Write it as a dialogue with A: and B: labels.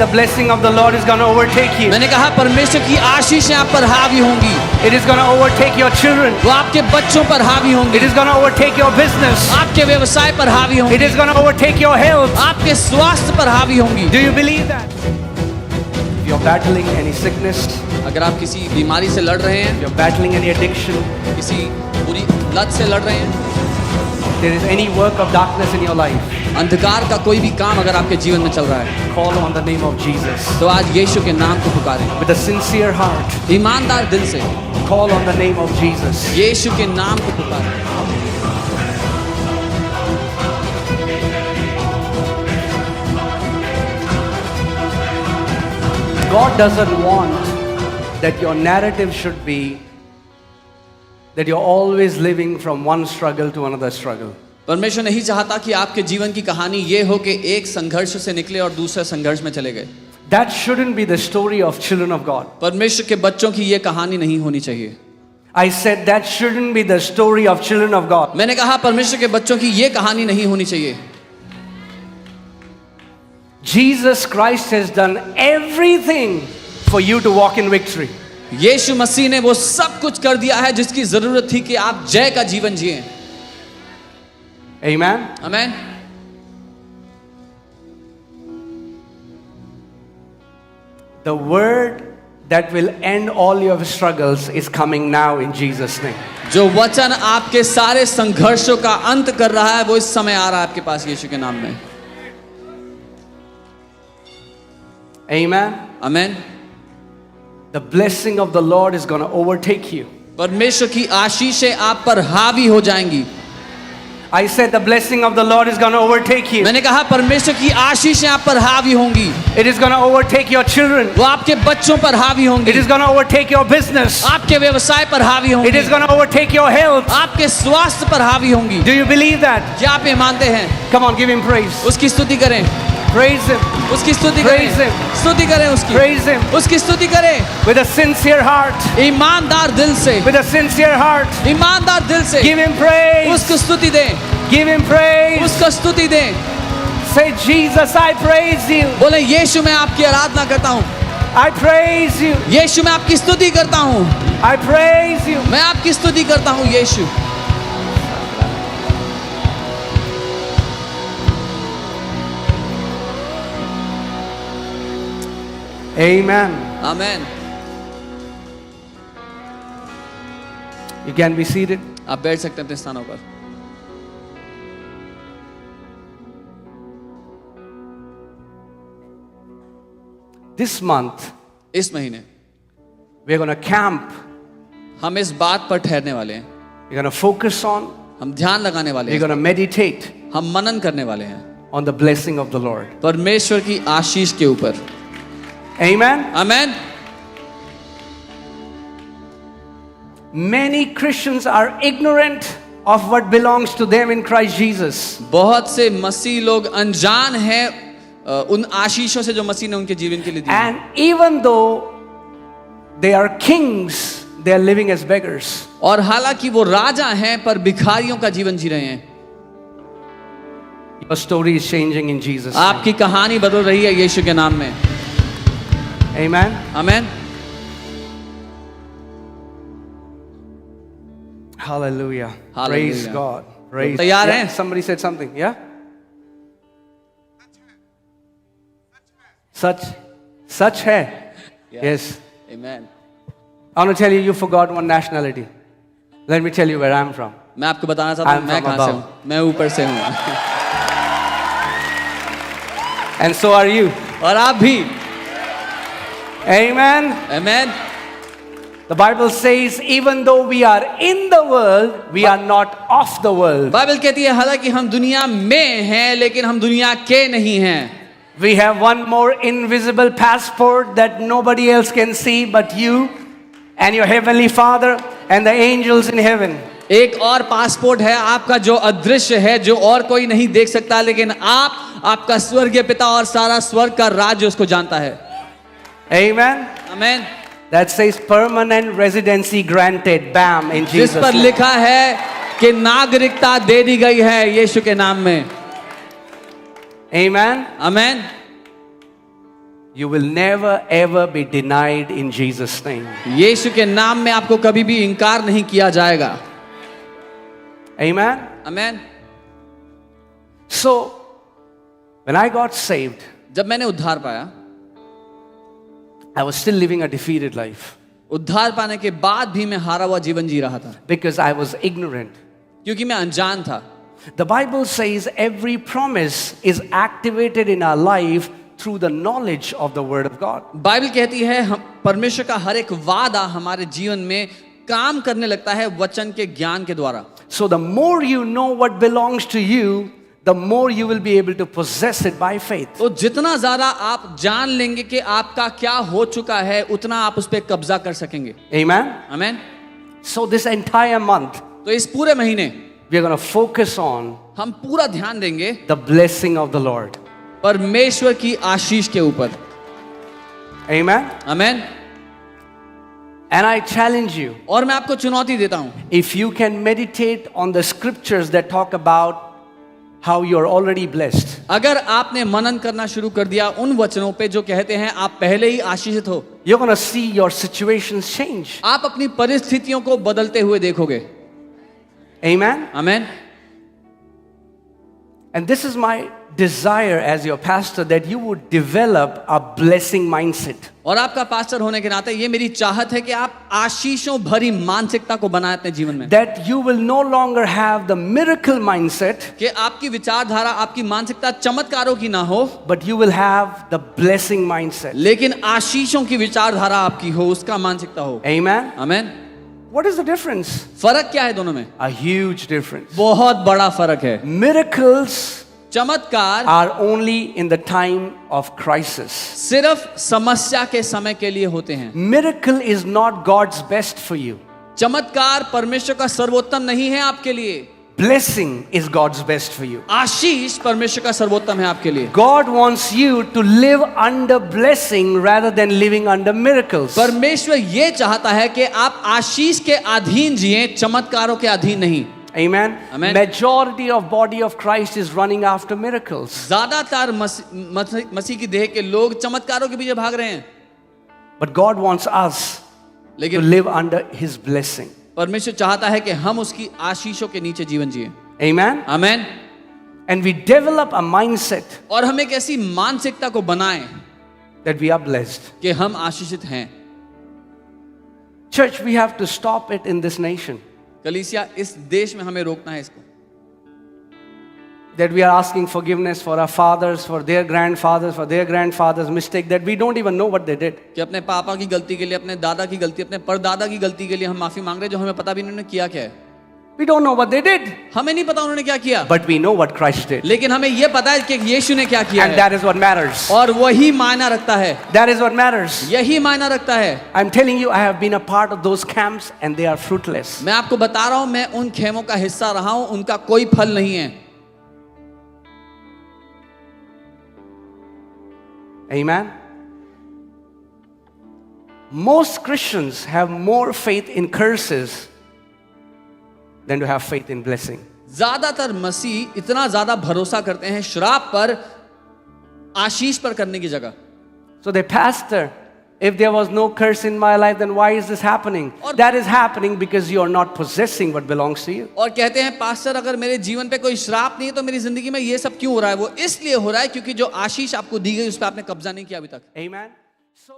A: The blessing of the Lord is going to overtake you.
B: मैंने कहा परमेश्वर की आशीषें आप पर हावी होंगी,
A: It is going to overtake your children.
B: वो आपके बच्चों पर हावी होंगी,
A: It is going to overtake your business.
B: आपके व्यवसाय पर हावी
A: It
B: होंगी,
A: is going to overtake your health.
B: आपके स्वास्थ्य पर हावी होंगी।
A: Do you believe that? If you're battling any sickness,
B: अगर आप किसी बीमारी से लड़ रहे हैं,
A: if you're battling any addiction,
B: किसी बुरी लत से लड़ रहे हैं,
A: there is any work of darkness in your life,
B: अंधकार का कोई भी काम अगर आपके जीवन में चल रहा है,
A: call on the name of Jesus.
B: तो आज यीशु के नाम को पुकारें।
A: With a sincere heart,
B: ईमानदार दिल से
A: call on the name of Jesus.
B: यीशु के नाम को पुकारें।
A: God doesn't want that your narrative should be that you're always living from one struggle to another struggle.
B: परमेश्वर नहीं चाहता कि आपके जीवन की कहानी ये हो कि एक संघर्ष से निकले और दूसरे संघर्ष में चले गए।
A: That shouldn't be the story of children of God.
B: परमेश्वर के बच्चों की ये कहानी नहीं होनी चाहिए।
A: I said that shouldn't be the story of children of God.
B: मैंने कहा परमेश्वर के बच्चों की ये कहानी नहीं होनी चाहिए।
A: Jesus Christ has done everything for you to walk in victory.
B: यीशु मसीह ने वो सब कुछ कर दिया है जिसकी जरूरत थी कि आप जय का जीवन जिएं।
A: Amen.
B: आमीन।
A: The word that will end all your struggles is coming now in Jesus' name.
B: जो वचन आपके सारे संघर्षों का अंत कर रहा है वो इस समय आ रहा है आपके पास यीशु के नाम में।
A: Amen.
B: आमीन।
A: The blessing of the Lord is going to overtake you.
B: परमेश्वर की आशीषें आप पर हावी हो जाएंगी।
A: I said the blessing of the Lord is going to overtake you.
B: मैंने कहा परमेश्वर की आशीषें आप पर हावी होंगी,
A: It is going to overtake your children.
B: वो आपके बच्चों पर हावी
A: It
B: होंगी,
A: is going to overtake your business.
B: आपके व्यवसाय पर हावी
A: It
B: होंगी,
A: is going to overtake your health.
B: आपके स्वास्थ्य पर हावी होंगी।
A: Do you believe that?
B: क्या आप ये मानते हैं?
A: Come on, give him praise.
B: उसकी स्तुति करें,
A: Praise him.
B: उसकी स्तुति
A: Praise
B: करें,
A: him.
B: स्तुति करें उसकी,
A: Praise him.
B: उसकी स्तुति करें
A: With a sincere heart.
B: ईमानदार दिल से,
A: With a sincere heart.
B: ईमानदार दिल से
A: Give him praise.
B: उसको स्तुति दें,
A: Give him praise.
B: उसको स्तुति दें।
A: Say, Jesus, I praise you.
B: बोले यीशु मैं आपकी आराधना करता हूँ,
A: I praise you.
B: यीशु मैं आपकी स्तुति करता हूँ,
A: I praise you.
B: मैं आपकी स्तुति करता हूँ यीशु।
A: Amen.
B: आमीन।
A: You can be seated.
B: आप बैठ सकते हैं अपने स्थानों पर।
A: This month,
B: इस महीने
A: we're going to camp.
B: हम इस बात पर ठहरने वाले हैं,
A: We're going to focus on.
B: हम ध्यान लगाने वाले
A: We're
B: हैं,
A: going to meditate
B: हम मनन करने वाले हैं
A: on the blessing of the Lord.
B: परमेश्वर की आशीष के ऊपर।
A: Amen.
B: आमीन।
A: Many Christians are ignorant of what belongs to them in Christ Jesus.
B: बहुत से मसीह लोग अनजान हैं उन आशीषों से जो मसीह ने उनके जीवन के लिए दी।
A: And even though they are kings, they are living as beggars.
B: और हालांकि वो राजा हैं पर भिखारियों का जीवन जी रहे हैं।
A: Your story is changing in Jesus' name.
B: आपकी कहानी बदल रही है यीशु के नाम में।
A: Amen.
B: आमीन।
A: Hallelujah.
B: Hallelujah.
A: Praise God. Praise.
B: तैयार
A: Yeah,
B: हैं?
A: somebody said something. Yeah? Such hai. Yes.
B: आमीन।
A: I want to tell you, you forgot one nationality. Let me tell you where I'm from.
B: मैं आपको बताना चाहता हूँ
A: I'm
B: मैं
A: from
B: कहाँ से
A: above.
B: हूँ। मैं ऊपर से हूँ
A: And so are you.
B: और आप भी।
A: Amen.
B: आमीन।
A: The Bible says, even though we are in the world, we are not of the world.
B: Bible कहती है हालांकि हम दुनिया में हैं लेकिन हम दुनिया के नहीं हैं।
A: We have one more invisible passport that nobody else can see but you and your heavenly Father and the angels in heaven.
B: एक और पासपोर्ट है आपका जो अदृश्य है, जो और कोई नहीं देख सकता, लेकिन आप, आपका स्वर्गीय पिता और सारा स्वर्ग का राज्य उसको जानता है।
A: Amen.
B: आमीन।
A: That says permanent residency granted. Bam, in
B: जिस
A: Jesus'
B: पर
A: name.
B: लिखा है कि नागरिकता दे दी गई है यीशु के नाम में।
A: Amen.
B: आमीन।
A: You will never ever be denied in Jesus' name.
B: यीशु के नाम में आपको कभी भी इनकार नहीं किया जाएगा।
A: Amen?
B: Amen.
A: So, when I got saved,
B: जब मैंने उद्धार पाया,
A: I was still living a defeated life
B: उद्धार पाने के बाद भी मैं हारा हुआ जीवन जी रहा था,
A: because I was ignorant.
B: क्योंकि मैं अनजान था।
A: The Bible says every promise is activated in our life through the knowledge of the Word of God.
B: Bible कहती है हम परमेश्वर का हर एक वादा हमारे जीवन में काम करने लगता है वचन के ज्ञान के द्वारा।
A: So the more you know what belongs to you, the more you will be able to possess it by faith.
B: तो जितना ज्यादा आप जान लेंगे कि आपका क्या हो चुका है, उतना आप उस पर कब्जा कर सकेंगे।
A: Amen?
B: Amen.
A: So this entire month,
B: तो इस पूरे महीने
A: we are going to focus on
B: हम पूरा ध्यान देंगे
A: the blessing of the Lord.
B: परमेश्वर की आशीष के ऊपर।
A: Amen?
B: Amen.
A: And I challenge you,
B: और मैं आपको चुनौती देता हूं,
A: if you can meditate on the scriptures that talk about how you are already blessed,
B: अगर आपने मनन करना शुरू कर दिया उन वचनों पे जो कहते हैं आप पहले ही आशीषित हो,
A: you're going to see your situations change.
B: आप अपनी परिस्थितियों को बदलते हुए देखोगे।
A: Amen?
B: Amen.
A: And this is my desire as your pastor, that you would develop a blessing mindset.
B: और आपका पास्टर होने के नाते ये मेरी चाहत है कि आप आशीषों भरी मानसिकता को बनाएं अपने जीवन में,
A: That you will no longer have the miracle mindset,
B: कि आपकी विचारधारा, आपकी मानसिकता चमत्कारों की ना हो,
A: but you will have the blessing mindset.
B: लेकिन आशीषों की विचारधारा आपकी हो, उसका मानसिकता हो।
A: Amen?
B: Amen.
A: What is the difference?
B: फर्क क्या है दोनों में?
A: A huge difference.
B: बहुत बड़ा फर्क है।
A: Miracles
B: चमत्कार
A: are only in the time of crisis.
B: सिर्फ समस्या के समय के लिए होते हैं।
A: Miracle is not God's best for you.
B: चमत्कार परमेश्वर का सर्वोत्तम नहीं है आपके लिए।
A: Blessing is God's best for you.
B: आशीष परमेश्वर का सर्वोत्तम है आपके लिए।
A: God wants you to live under blessing rather than living under miracles.
B: परमेश्वर ये चाहता है कि आप आशीष के अधीन जिए, चमत्कारों के अधीन नहीं।
A: Amen?
B: Amen.
A: Majority of body of Christ is running after miracles.
B: ज्यादातर मसीह की देह के लोग चमत्कारों के पीछे भाग रहे हैं,
A: But God wants us to
B: लेकिन
A: live under His blessing.
B: परमेश्वर चाहता है कि हम उसकी आशीषों के नीचे जीवन जिए।
A: Amen?
B: Amen.
A: And we develop a mindset
B: और हम एक ऐसी मानसिकता को बनाएं
A: that we are blessed.
B: कि हम आशीषित हैं।
A: Church, we have to stop it in this nation.
B: कलीसिया, इस देश में हमें रोकना है इसको,
A: That we are asking forgiveness for our fathers, for their grandfathers' mistake, that we don't even know what they did.
B: कि अपने पापा की गलती के लिए, अपने दादा की गलती, अपने परदादा की गलती के लिए हम माफी मांग रहे हैं, जो हमें पता भी नहीं उन्होंने किया क्या है।
A: We don't know what they did,
B: हमें नहीं पता उन्होंने क्या किया,
A: but we know what Christ did.
B: लेकिन हमें यह पता है कि यीशु ने क्या किया
A: And
B: है,
A: that is what matters.
B: और वही मायना रखता है।
A: That is what matters.
B: यही मायना रखता है।
A: I'm telling you, I have been a part of those camps and they are fruitless.
B: मैं आपको बता रहा हूं, मैं उन खेमों का हिस्सा रहा हूं, उनका कोई फल नहीं है।
A: Amen? Most Christians have more faith in curses than to have faith in blessing.
B: ज्यादातर मसीह इतना ज्यादा भरोसा करते हैं श्राप पर आशीष पर करने की जगह।
A: So they, Pastor, if there was no curse in my life, then why is this happening?
B: Or-
A: That is happening because you are not possessing what belongs to you.
B: और कहते हैं, पास्टर अगर मेरे जीवन पे कोई श्राप नहीं है तो मेरी जिंदगी में ये सब क्यों हो रहा है? वो इसलिए हो रहा है क्योंकि जो आशीष आपको दी गई उस पर आपने कब्जा नहीं किया अभी तक।
A: Amen? So